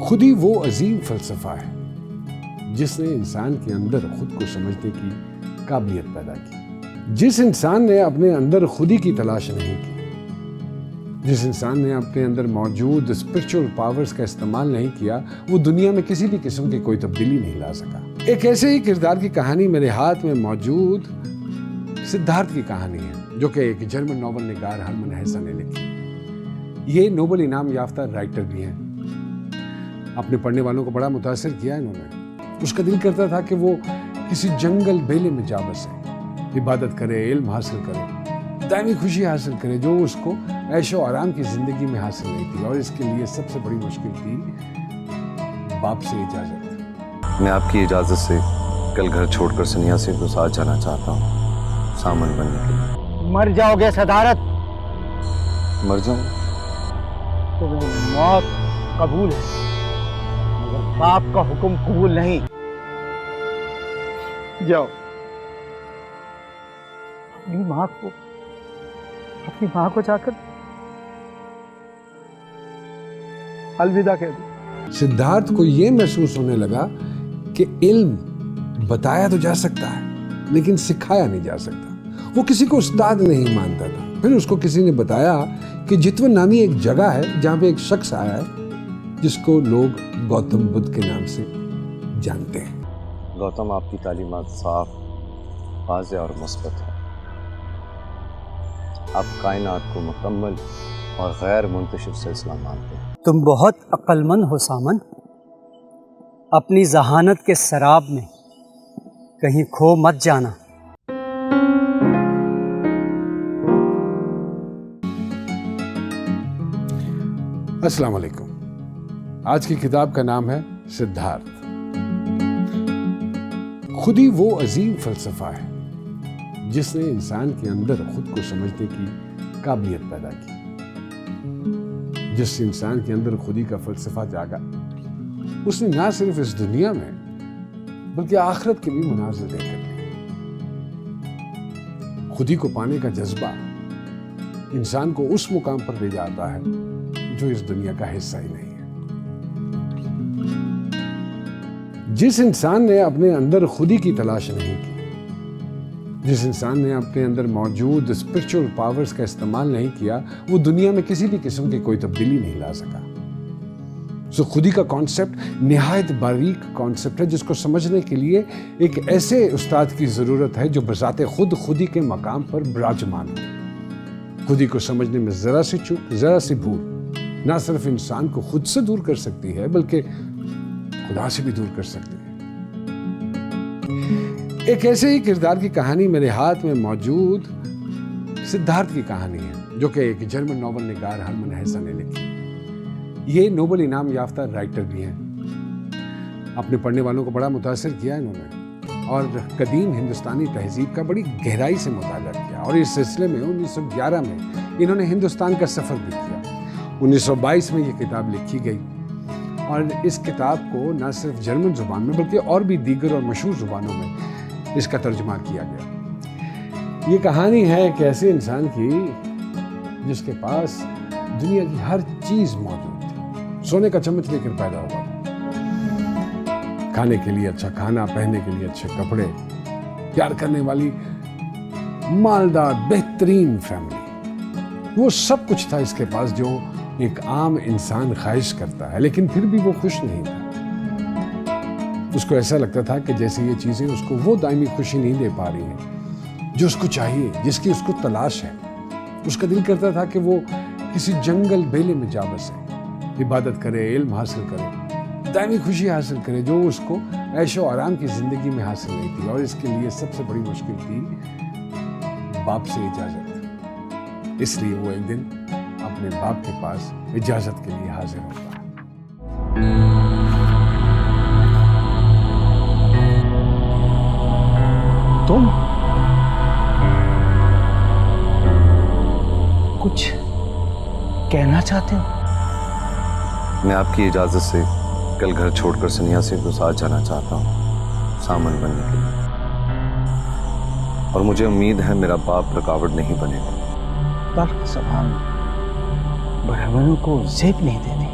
खुद ही वो अजीम फलसफा है जिसने इंसान के अंदर खुद को समझने की काबिलियत पैदा की। जिस इंसान ने अपने अंदर खुदी की तलाश नहीं की, जिस इंसान ने अपने अंदर मौजूद स्पिरिचुअल पावर्स का इस्तेमाल नहीं किया, वो दुनिया में किसी भी किस्म की कोई तब्दीली नहीं ला सका। एक ऐसे ही किरदार की कहानी मेरे हाथ में मौजूद सिद्धार्थ की कहानी है, जो कि एक जर्मन नॉवल निगार हरमन हेसा ने लिखी। ये नोबेल इनाम याफ्ता राइटर भी हैं। अपने पढ़ने वालों को बड़ा मुतासिर किया इन्होंने। उसका दिल करता था कि वो किसी जंगल बेले में जा बसे, इबादत करे, इल्म हासिल करे, दायमी खुशी हासिल करे, जो उसको ऐशो आराम की जिंदगी में हासिल नहीं थी। और इसके लिए सबसे बड़ी मुश्किल थी बाप से इजाजत। मैं आपकी इजाजत से कल घर छोड़कर सन्यासी के साथ जाना चाहता हूँ, सामन बनने के लिए। मर जाओगे सिद्धार्थ? मर जाऊं? तो मौत कबूल है, मगर बाप का हुक्म कबूल नहीं। जाओ, अपनी माँ को जाकर अलविदा कह दो। सिद्धार्थ को यह महसूस होने लगा कि इल्म बताया तो जा सकता है, लेकिन सिखाया नहीं जा सकता। वो किसी को उस्ताद नहीं मानता था। फिर उसको किसी ने बताया कि जितवन नामी एक जगह है जहां पे एक शख्स आया है जिसको लोग गौतम बुद्ध के नाम से जानते हैं। गौतम, आपकी तालीमात साफ, वाज़ेह और मुस्बत है। आप कायनात को मुकम्मल और गैर मुंतशिर सिलसिला मानते हैं। तुम बहुत अक्लमंद हो सामन। अपनी जहानत के शराब में कहीं खो मत जाना। अस्सलाम वालेकुम। आज की किताब का नाम है सिद्धार्थ। खुद ही वो अजीम फलसफा है जिसने इंसान के अंदर खुद को समझने की काबिलियत पैदा की। जिस इंसान के अंदर खुदी का फलसफा जागा, उसने ना सिर्फ इस दुनिया में बल्कि आखिरत के भी मुनाज़िर देखकर लिए। खुदी को पाने का जज्बा इंसान को उस मुकाम पर ले जाता है जो इस दुनिया का हिस्सा ही नहीं है। जिस इंसान ने अपने अंदर खुदी की तलाश नहीं की, जिस इंसान ने अपने अंदर मौजूद स्पिरिचुअल पावर्स का इस्तेमाल नहीं किया, वो दुनिया में किसी भी किस्म की कोई तब्दीली नहीं ला सका। सो खुदी का कॉन्सेप्ट निहायत बारीक कॉन्सेप्ट है, जिसको समझने के लिए एक ऐसे उस्ताद की जरूरत है जो बजाते खुद खुदी के मकाम पर विराजमान हो। खुदी को समझने में जरा सी चूक, जरा सी भूल ना सिर्फ इंसान को खुद से दूर कर सकती है, बल्कि खुदा से भी दूर कर सकती है। एक ऐसे ही किरदार की कहानी मेरे हाथ में मौजूद सिद्धार्थ की कहानी है, जो कि एक जर्मन नॉवल निगार हरमन हेसा ने लिखी। ये नोबेल इनाम याफ्ता राइटर भी हैं। अपने पढ़ने वालों को बड़ा मुतासिर किया इन्होंने और कदीम हिंदुस्तानी तहजीब का बड़ी गहराई से मुताला किया। और इस सिलसिले में 1911 में इन्होंने हिंदुस्तान का सफ़र भी किया। 1922 में ये किताब लिखी गई और इस किताब को न सिर्फ जर्मन जुबान में बल्कि और भी दीगर और मशहूर जुबानों में इसका तर्जुमा किया गया। ये कहानी है एक ऐसे इंसान की जिसके पास दुनिया की हर चीज़ मौजूद थी। सोने का चम्मच लेकर पैदा हुआ, खाने के लिए अच्छा खाना, पहनने के लिए अच्छे कपड़े, प्यार करने वाली मालदार बेहतरीन फैमिली, वो सब कुछ था इसके पास जो एक आम इंसान ख्वाहिश करता है। लेकिन फिर भी वो खुश नहीं था। उसको ऐसा लगता था कि जैसे ये चीज़ें उसको वो दायमी खुशी नहीं दे पा रही हैं जो उसको चाहिए, जिसकी उसको तलाश है। उसका दिल करता था कि वो किसी जंगल बेले में जा बसे, इबादत करे, इल्म हासिल करे, दायमी खुशी हासिल करे, जो उसको ऐशो आराम की जिंदगी में हासिल नहीं थी। और इसके लिए सबसे बड़ी मुश्किल थी बाप से इजाजत। इसलिए वो एक दिन अपने बाप के पास इजाजत के लिए हाजिर होता है। तुम कुछ कहना चाहते हो? मैं आपकी इजाजत से कल घर छोड़कर सन्यासी के साथ जाना चाहता हूँ, सामन बनने के लिए। और मुझे उम्मीद है मेरा बाप रुकावट नहीं बनेगा। तर्क सभान बड़े को जेब नहीं देनी।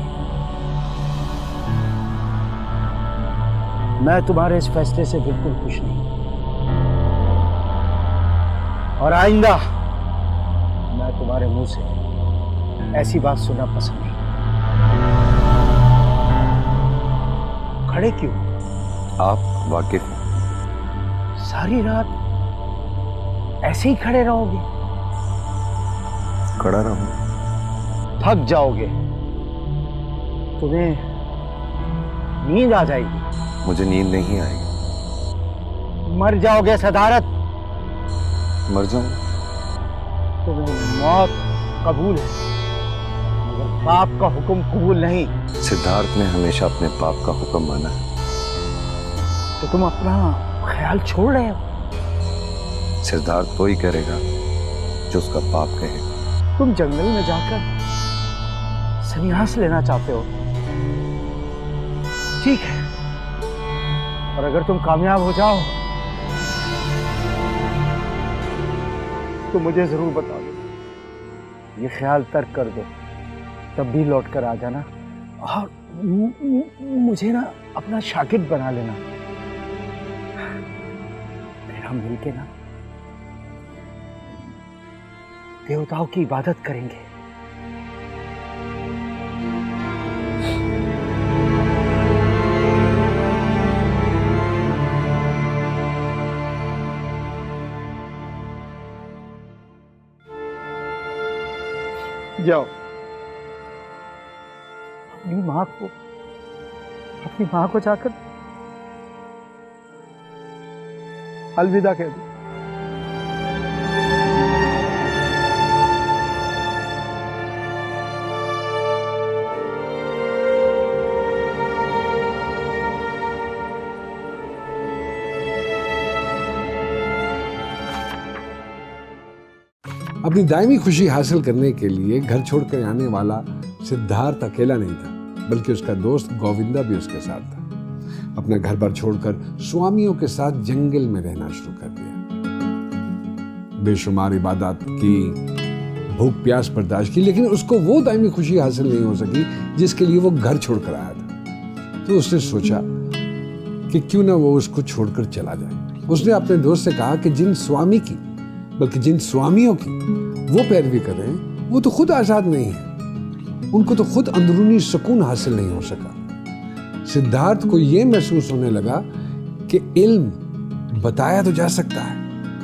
मैं तुम्हारे इस फैसले से बिल्कुल खुश नहीं और आइंदा मैं तुम्हारे मुंह से ऐसी बात सुनना पसंद नहीं। खड़े क्यों? आप वाकिफ हैं। सारी रात ऐसे ही खड़े रहोगे? खड़ा रहूं। थक जाओगे, तुम्हें नींद आ जाएगी। मुझे नींद नहीं आएगी। मर जाओगे सदारत। मर जाऊं? तुम्हें मौत कबूल है मगर पाप का हुक्म कबूल नहीं। सिद्धार्थ ने हमेशा अपने पाप का हुक्म माना है। तो तुम अपना ख्याल छोड़ रहे हो। सिद्धार्थ वही करेगा जो उसका पाप कहेगा। तुम जंगल में जाकर संन्यास लेना चाहते हो, ठीक है, और अगर तुम कामयाब हो जाओ तो मुझे जरूर बता दो। ये ख्याल तर्क कर दो, तब भी लौट कर आ जाना और मुझे ना अपना शागिर्द बना लेना। फिर हम मिलके ना देवताओं की इबादत करेंगे। जाओ, अपनी मां को जाकर अलविदा कह दो। अपनी दायमी खुशी हासिल करने के लिए घर छोड़कर आने वाला सिद्धार्थ अकेला नहीं था, बल्कि उसका दोस्त गोविंदा भी उसके साथ था। अपना घर बार छोड़कर स्वामियों के साथ जंगल में रहना शुरू कर दिया। बेशुमार इबादत की, भूख प्यास बर्दाश्त की, लेकिन उसको वो दायमी खुशी हासिल नहीं हो सकी जिसके लिए वो घर छोड़कर आया था। तो उसने सोचा कि क्यों ना वो उसको छोड़कर चला जाए। उसने अपने दोस्त से कहा कि जिन स्वामी की, बल्कि जिन स्वामियों की वो पैरवी कर रहे हैं, वो तो खुद आजाद नहीं है। उनको तो खुद अंदरूनी सुकून हासिल नहीं हो सका। सिद्धार्थ को यह महसूस होने लगा कि इल्म बताया तो जा सकता है,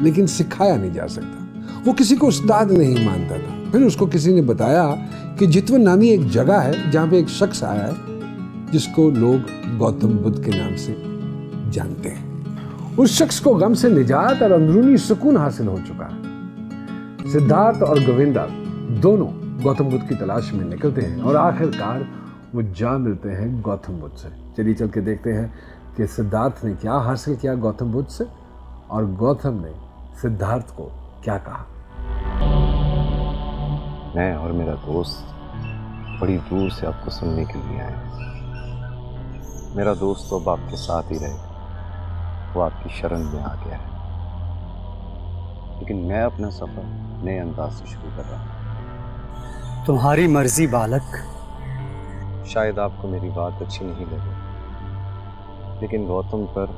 लेकिन सिखाया नहीं जा सकता। वो किसी को उस्ताद नहीं मानता था। फिर उसको किसी ने बताया कि जितवन नामी एक जगह है जहां पे एक शख्स आया है जिसको लोग गौतम बुद्ध के नाम से जानते हैं। उस शख्स को गम से निजात और अंदरूनी सुकून हासिल हो चुका है। सिद्धार्थ और गोविंदा दोनों गौतम बुद्ध की तलाश में निकलते हैं और आखिरकार वो जा मिलते हैं गौतम बुद्ध से। चलिए चल के देखते हैं कि सिद्धार्थ ने क्या हासिल किया गौतम बुद्ध से और गौतम ने सिद्धार्थ को क्या कहा। मैं और मेरा दोस्त बड़ी दूर से आपको सुनने के लिए आए हैं। मेरा दोस्त तो अब आपके साथ ही रहेगा, वो आपकी शरण में आ गया है, लेकिन मैं अपना सफर नए अंदाज से शुरू कर रहा हूँ। तुम्हारी मर्जी बालक। शायद आपको मेरी बात अच्छी नहीं लगे, लेकिन गौतम पर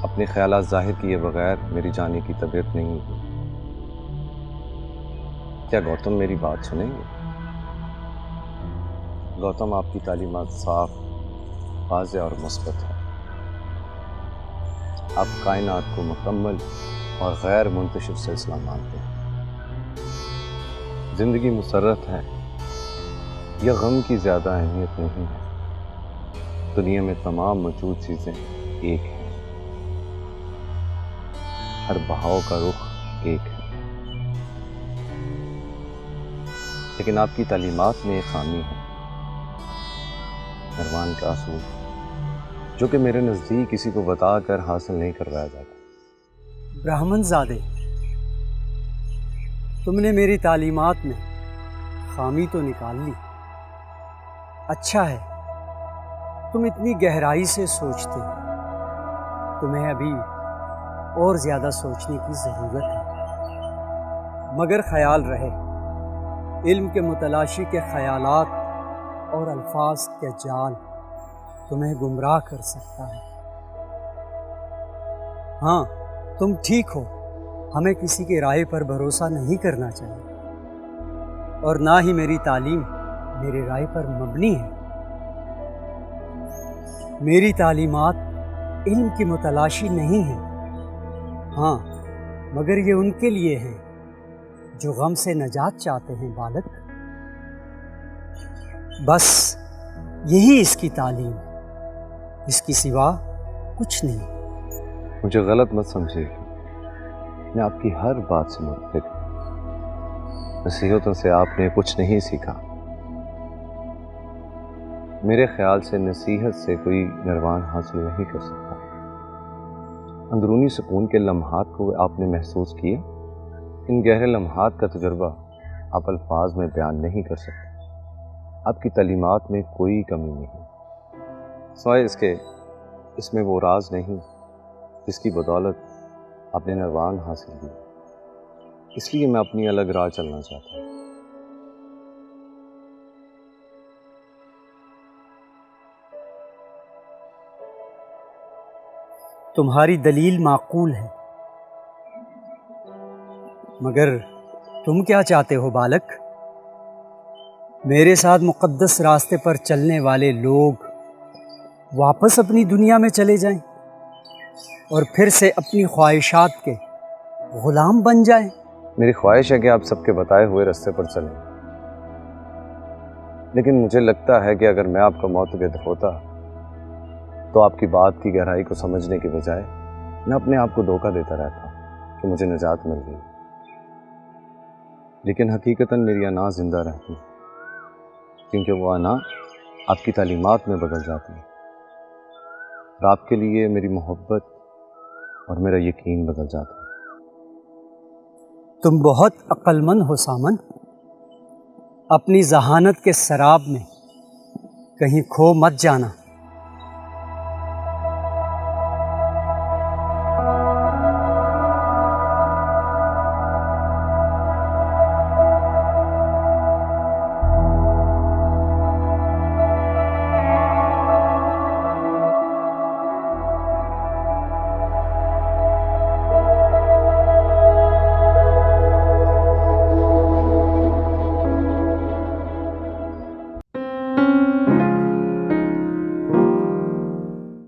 अपने ख्यालात जाहिर किए बगैर मेरी जाने की तबीयत नहीं हुई। क्या गौतम मेरी बात सुनेंगे? गौतम, आपकी तालीमात साफ, वाज़ेह और मुस्बत है। आप कायनात को मुकम्मल और गैर मुंतशिर सिलसिला मानते हैं। जिंदगी मुसर्रत है, यह गम की ज़्यादा अहमियत नहीं है। दुनिया में तमाम मौजूद चीज़ें एक हैं, हर बहाव का रुख एक है। लेकिन आपकी तालीमात में एक खामी है, अरमान का असूल, जो कि मेरे नज़दीक किसी को बताकर हासिल नहीं करवाया जाता। ब्राह्मणज़ादे, तुमने मेरी तालीमात में खामी तो निकाल ली। अच्छा है, तुम इतनी गहराई से सोचते हो। तुम्हें अभी और ज़्यादा सोचने की ज़रूरत है। मगर ख्याल रहे, इल्म के मुतलाशी के ख्यालात और अल्फाज के जाल तुम्हें गुमराह कर सकता है। हाँ, तुम ठीक हो। हमें किसी की राय पर भरोसा नहीं करना चाहिए, और ना ही मेरी तालीम मेरी राय पर मबनी है। मेरी तालीमात इल्म की मुतलाशी नहीं है। हाँ, मगर ये उनके लिए है जो गम से नजात चाहते हैं बालक। बस यही इसकी तालीम है, इसकी सिवा कुछ नहीं। मुझे गलत मत समझिए, मैं आपकी हर बात से मुत्तफिक हूं। नसीहतों से आपने कुछ नहीं सीखा। मेरे ख्याल से नसीहत से कोई निर्वाण हासिल नहीं कर सकता। अंदरूनी सुकून के लम्हात को आपने महसूस किए, इन गहरे लम्हात का तजुर्बा आप अल्फाज में बयान नहीं कर सकते। आपकी तालीमात में कोई कमी नहीं, सिवाय इसके इसमें वो राज नहीं जिसकी बदौलत आपने निर्वाण हासिल किया। इसलिए मैं अपनी अलग राह चलना चाहता हूँ। तुम्हारी दलील माकूल है, मगर तुम क्या चाहते हो बालक? मेरे साथ मुक़द्दस रास्ते पर चलने वाले लोग वापस अपनी दुनिया में चले जाएं और फिर से अपनी ख्वाहिशात के गुलाम बन जाएं। मेरी ख्वाहिश है कि आप सबके बताए हुए रास्ते पर चलें, लेकिन मुझे लगता है कि अगर मैं आपका मोतक़िद होता तो आपकी बात की गहराई को समझने के बजाय मैं अपने आप को धोखा देता रहता कि मुझे निजात मिल गई। लेकिन हकीकतन मेरी अना जिंदा रहती, क्योंकि वो अना आपकी तालीमात में बदल जाती है, और आपके लिए मेरी मोहब्बत और मेरा यकीन बदल जाता है। तुम बहुत अक्लमंद हो सामन। अपनी जहानत के शराब में कहीं खो मत जाना।